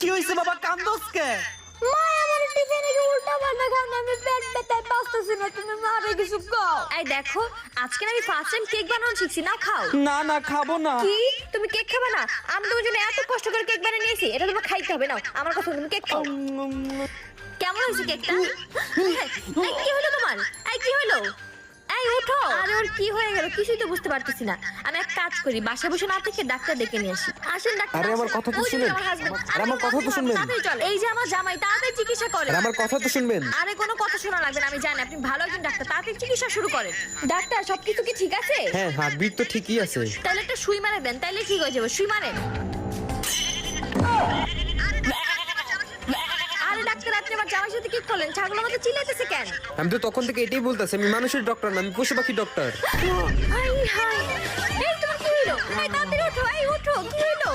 কি হইছে বাবা, কান্দোস কে? মা আমার টিফিনে কি উল্টা পাল্টা খাও না, আমি পেট ব্যথায় বাঁচতেছি না, তুমি মারে কিছু খাও। এই দেখো, আজকে আমি ফার্স্ট টাইম কেক বানানো শিখছি, নাও খাও। না না, খাবো না। কি তুমি কেক খাবে না? আমি তোমার জন্য এত কষ্ট করে কেক বানিয়ে নিয়েছি, এটা তোমার খাইতে হবে। নাও আমার কথা, তুমি কেক খাও। কেমন হয়েছে কেকটা? এই কি হলো তোমার? এই কি হলো? এই ওঠো। আরে ওর কি হয়ে গেল কিছুই তো বুঝতে পারতেছি না। আমি এক কাজ করি, বাসায় বসে না থেকে ডাক্তার ডেকে নিয়ে আসি। আসেন ডাক্তার। আরে আমার কথা তো শুনেন। আরে আমার কথা তো শুনবেন। এই যে আমার জামাই, তাড়াতাড়ি চিকিৎসা করেন। আরে আমার কথা তো শুনবেন। আরে কোনো কথা শোনা লাগবে না, আমি জানি আপনি ভালো একজন ডাক্তার, তাড়াতাড়ি চিকিৎসা শুরু করেন। ডাক্তার সবকিছু কি ঠিক আছে? হ্যাঁ, হার্টবিট তো ঠিকই আছে। তাহলে একটা সুই মারে দেন, তাইলে ঠিক হয়ে যাবে। সুই মারেন। আরে ডাক্তার, আপনি আমার জামাইয়ের সাথে কি করলেন? ছাগলের মতো চিল্লাইতেছে কেন? আমি তো তখন থেকে এটাই বলতেছি, আমি মানুষের ডক্টর না, আমি পশু পাখি ডক্টর। হাই হাই, এই তোমার কি হলো? এই তাড়াতাড়ি ওঠো, এই ওঠো, কি হলো?